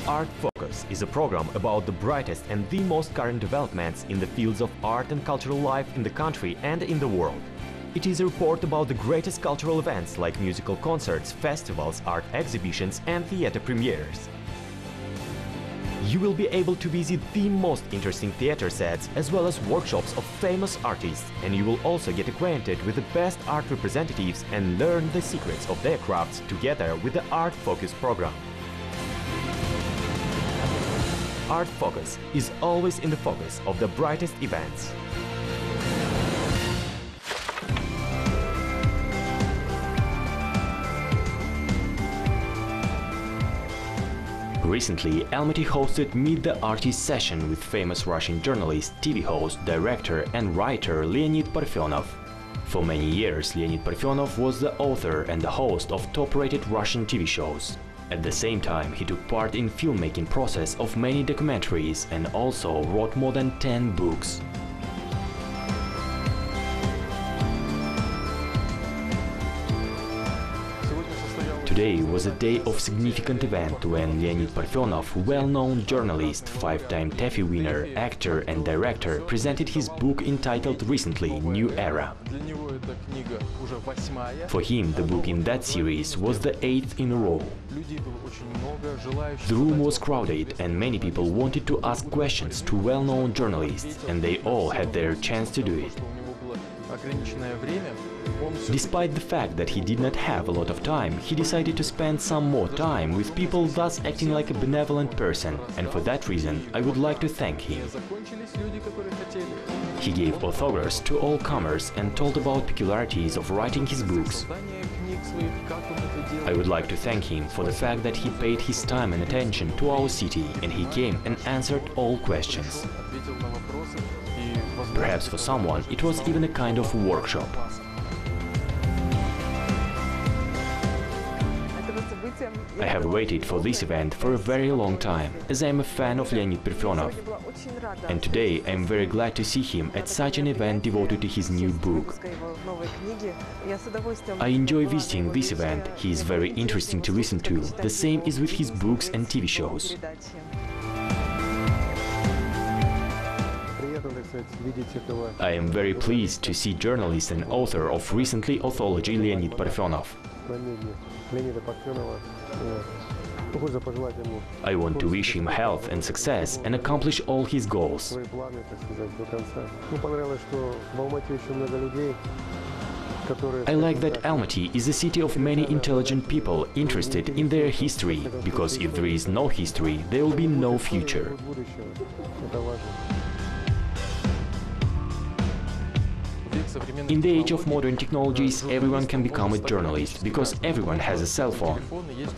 Art Focus is a program about the brightest and the most current developments in the fields of art and cultural life in the country and in the world. It is a report about the greatest cultural events like musical concerts, festivals, art exhibitions and theater premieres. You will be able to visit the most interesting theater sets as well as workshops of famous artists, and you will also get acquainted with the best art representatives and learn the secrets of their crafts together with the Art Focus program. Art Focus is always in the focus of the brightest events. Recently, Almaty hosted Meet the Artist session with famous Russian journalist, TV host, director and writer Leonid Parfyonov. For many years, Leonid Parfyonov was the author and the host of top-rated Russian TV shows. At the same time, he took part in filmmaking process of many documentaries and also wrote more than 10 books. Today was a day of significant event when Leonid Parfyonov, well-known journalist, five-time TEFI winner, actor and director, presented his book entitled recently New Era. For him, the book in that series was the 8th in a row. The room was crowded and many people wanted to ask questions to well-known journalists, and they all had their chance to do it. Despite the fact that he did not have a lot of time, he decided to spend some more time with people, thus acting like a benevolent person, and for that reason I would like to thank him. He gave autographs to all comers and told about peculiarities of writing his books. I would like to thank him for the fact that he paid his time and attention to our city, and he came and answered all questions. Perhaps for someone it was even a kind of workshop. I have waited for this event for a very long time, as I am a fan of Leonid Parfyonov. And today I am very glad to see him at such an event devoted to his new book. I enjoy visiting this event, he is very interesting to listen to, the same is with his books and TV shows. I am very pleased to see journalist and author of recently Authology Leonid Parfyonov. I want to wish him health and success and accomplish all his goals. I like that Almaty is a city of many intelligent people interested in their history, because if there is no history, there will be no future. In the age of modern technologies, everyone can become a journalist, because everyone has a cell phone.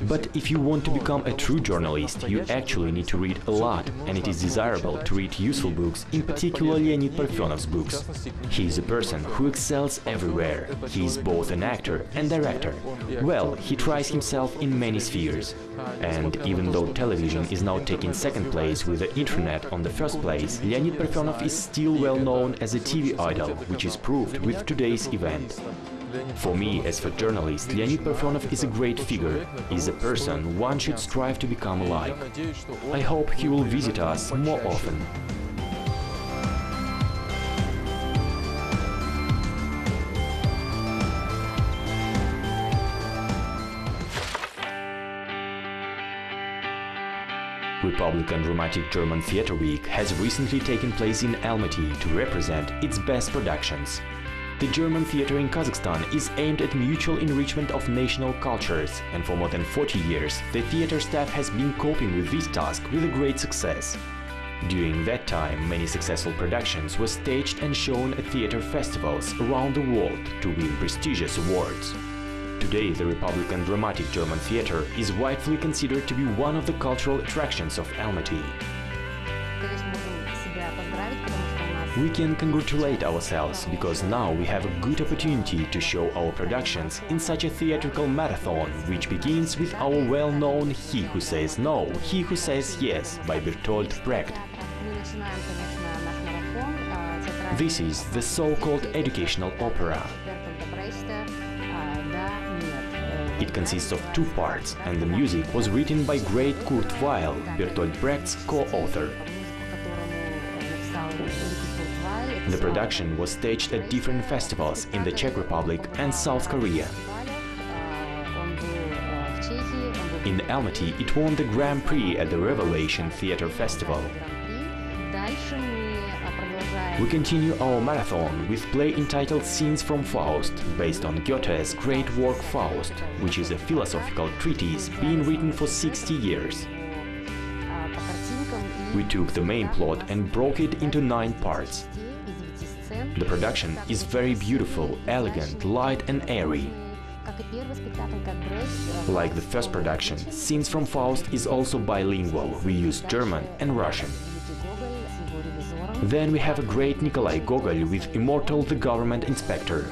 But if you want to become a true journalist, you actually need to read a lot, and it is desirable to read useful books, in particular Leonid Parfyonov's books. He is a person who excels everywhere. He is both an actor and director. Well, he tries himself in many spheres. And even though television is now taking second place with the internet on the first place, Leonid Parfyonov is still well known as a TV idol, which is proved with today's event. For me, as for journalist, Leonid Parfyonov is a great figure, is a person one should strive to become like. I hope he will visit us more often. Republican Dramatic German Theatre Week has recently taken place in Almaty to represent its best productions. The German theatre in Kazakhstan is aimed at mutual enrichment of national cultures, and for more than 40 years the theatre staff has been coping with this task with a great success. During that time, many successful productions were staged and shown at theatre festivals around the world to win prestigious awards. Today, the Republican Dramatic German Theatre is rightfully considered to be one of the cultural attractions of Almaty. We can congratulate ourselves, because now we have a good opportunity to show our productions in such a theatrical marathon, which begins with our well-known He Who Says No, He Who Says Yes by Bertolt Brecht. This is the so-called educational opera. It consists of 2 parts, and the music was written by great Kurt Weill, Bertolt Brecht's co-author. The production was staged at different festivals in the Czech Republic and South Korea. In Almaty, it won the Grand Prix at the Revelation Theatre Festival. We continue our marathon with play entitled Scenes from Faust, based on Goethe's great work Faust, which is a philosophical treatise being written for 60 years. We took the main plot and broke it into 9 parts. The production is very beautiful, elegant, light and airy. Like the first production, Scenes from Faust is also bilingual. We use German and Russian. Then we have a great Nikolai Gogol with Immortal the Government Inspector.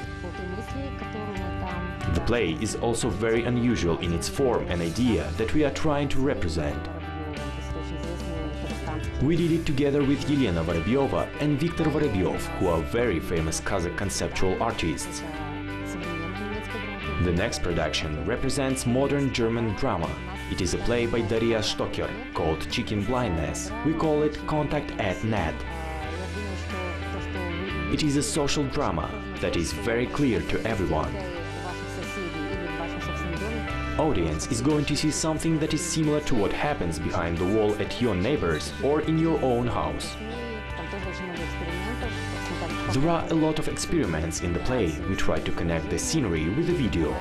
The play is also very unusual in its form and idea that we are trying to represent. We did it together with Elena Vorobyova and Viktor Vorobyov, who are very famous Kazakh conceptual artists. The next production represents modern German drama. It is a play by Daria Stoker called Chicken Blindness. We call it Contact at Net. It is a social drama that is very clear to everyone. Audience is going to see something that is similar to what happens behind the wall at your neighbors or in your own house. There are a lot of experiments in the play. We try to connect the scenery with the video.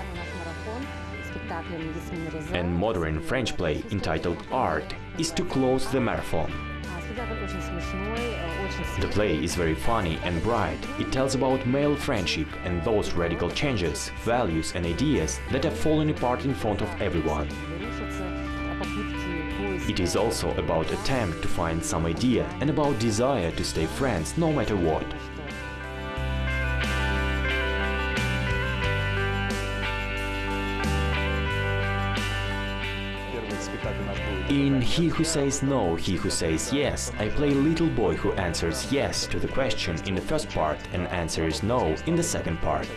And modern French play entitled Art is to close the marathon. The play is very funny and bright. It tells about male friendship and those radical changes, values and ideas that are falling apart in front of everyone. It is also about attempt to find some idea and about desire to stay friends no matter what. In He Who Says No, He Who Says Yes, I play little boy who answers yes to the question in the first part and answers no in the second part.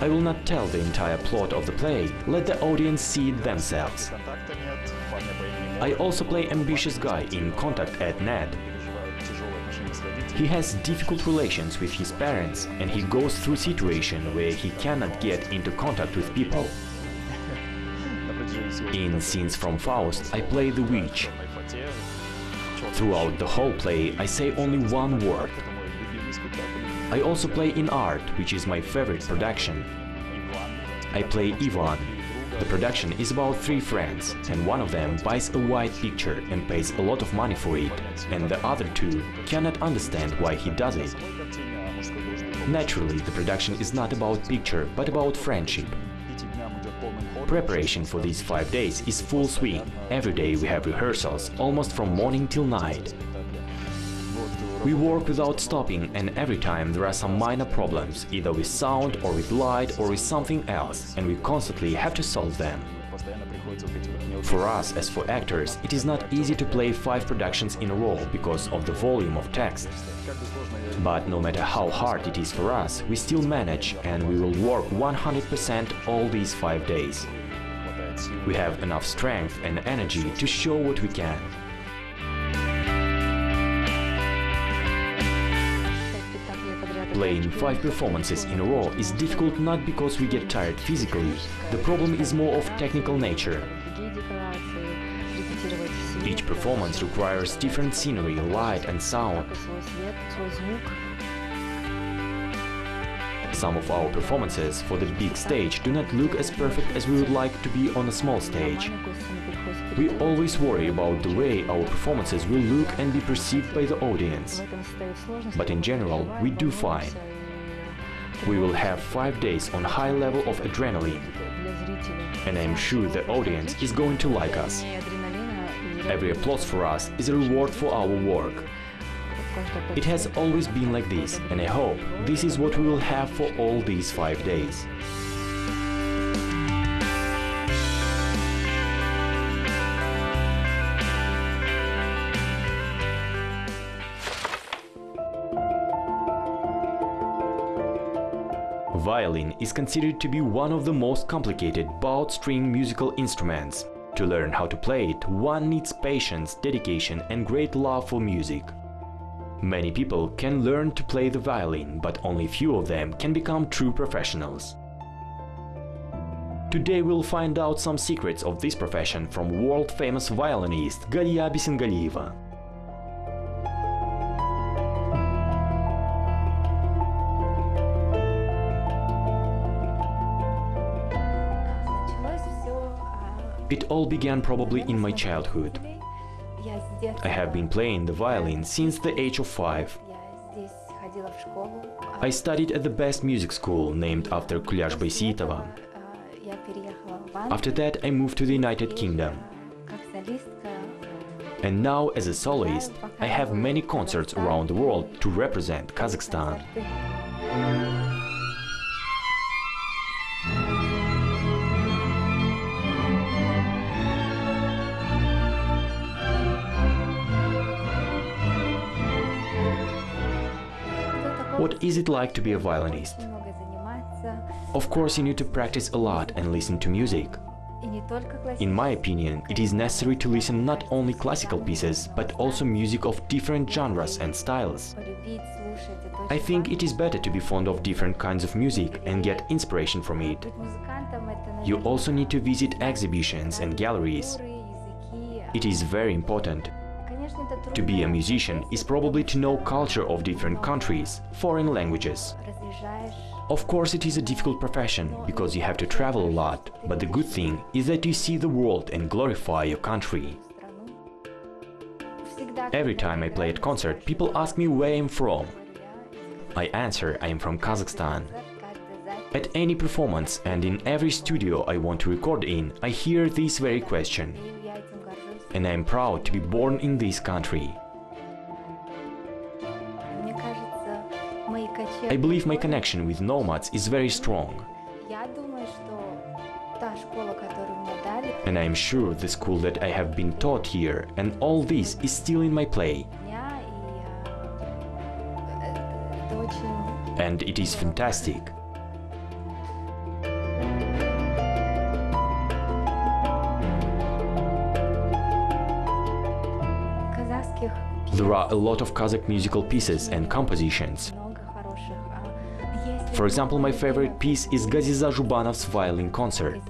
I will not tell the entire plot of the play, let the audience see it themselves. I also play ambitious guy in Contact at Net. He has difficult relations with his parents and he goes through situation where he cannot get into contact with people. In Scenes from Faust, I play the witch. Throughout the whole play, I say only one word. I also play in Art, which is my favorite production. I play Ivan. The production is about 3 friends, and one of them buys a white picture and pays a lot of money for it, and the other 2 cannot understand why he does it. Naturally, the production is not about picture, but about friendship. Preparation for these 5 days is full swing. Every day we have rehearsals, almost from morning till night. We work without stopping, and every time there are some minor problems, either with sound or with light or with something else, and we constantly have to solve them. For us, as for actors, it is not easy to play 5 productions in a row because of the volume of text. But no matter how hard it is for us, we still manage, and we will work 100% all these 5 days. We have enough strength and energy to show what we can. Playing 5 performances in a row is difficult not because we get tired physically. The problem is more of technical nature. Each performance requires different scenery, light and sound. Some of our performances for the big stage do not look as perfect as we would like to be on a small stage. We always worry about the way our performances will look and be perceived by the audience. But in general, we do fine. We will have 5 days on high level of adrenaline. And I am sure the audience is going to like us. Every applause for us is a reward for our work. It has always been like this, and I hope this is what we will have for all these 5 days. Violin is considered to be one of the most complicated bowed-string musical instruments. To learn how to play it, one needs patience, dedication and great love for music. Many people can learn to play the violin, but only few of them can become true professionals. Today we'll find out some secrets of this profession from world-famous violinist Галия Бесенгалиева. It all began probably in my childhood. I have been playing the violin since the age of 5. I studied at the best music school named after Kulyaj Baysyitova. After that I moved to the United Kingdom. And now as a soloist I have many concerts around the world to represent Kazakhstan. What is it like to be a violinist? Of course, you need to practice a lot and listen to music. In my opinion, it is necessary to listen not only classical pieces, but also music of different genres and styles. I think it is better to be fond of different kinds of music and get inspiration from it. You also need to visit exhibitions and galleries. It is very important. To be a musician is probably to know culture of different countries, foreign languages. Of course, it is a difficult profession, because you have to travel a lot, but the good thing is that you see the world and glorify your country. Every time I play at concert, people ask me where I'm from. I answer I am from Kazakhstan. At any performance and in every studio I want to record in, I hear this very question. And I am proud to be born in this country. I believe my connection with nomads is very strong. And I am sure the school that I have been taught here and all this is still in my play. And it is fantastic. There are a lot of Kazakh musical pieces and compositions. For example, my favorite piece is Gaziza Zhubanov's violin concert.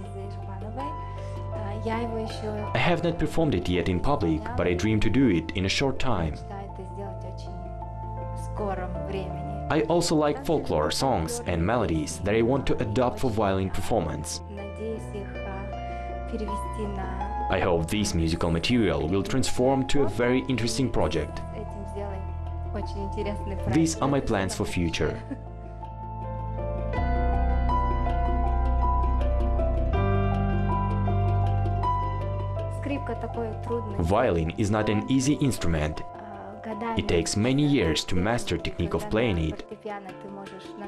I have not performed it yet in public, but I dream to do it in a short time. I also like folklore songs and melodies that I want to adopt for violin performance. I hope this musical material will transform to a very interesting project. These are my plans for future. Violin is not an easy instrument. It takes many years to master technique of playing it.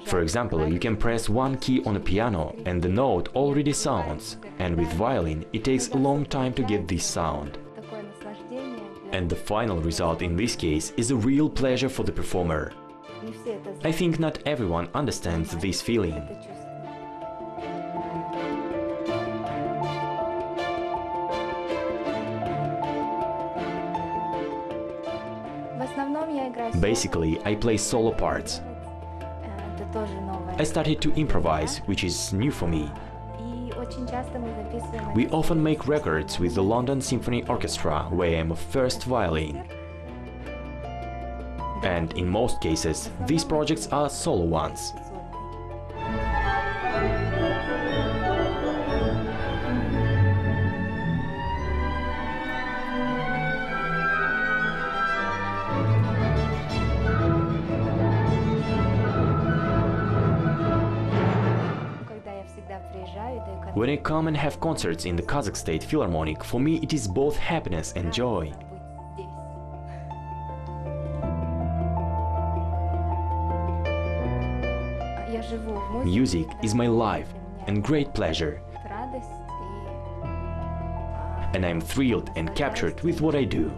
For example, you can press one key on a piano and the note already sounds, and with violin it takes a long time to get this sound. And the final result in this case is a real pleasure for the performer. I think not everyone understands this feeling. Basically, I play solo parts. I started to improvise, which is new for me. We often make records with the London Symphony Orchestra, where I am a first violin. And in most cases, these projects are solo ones. When I come and have concerts in the Kazakh State Philharmonic, for me it is both happiness and joy. Music is my life and great pleasure. And I am thrilled and captured with what I do.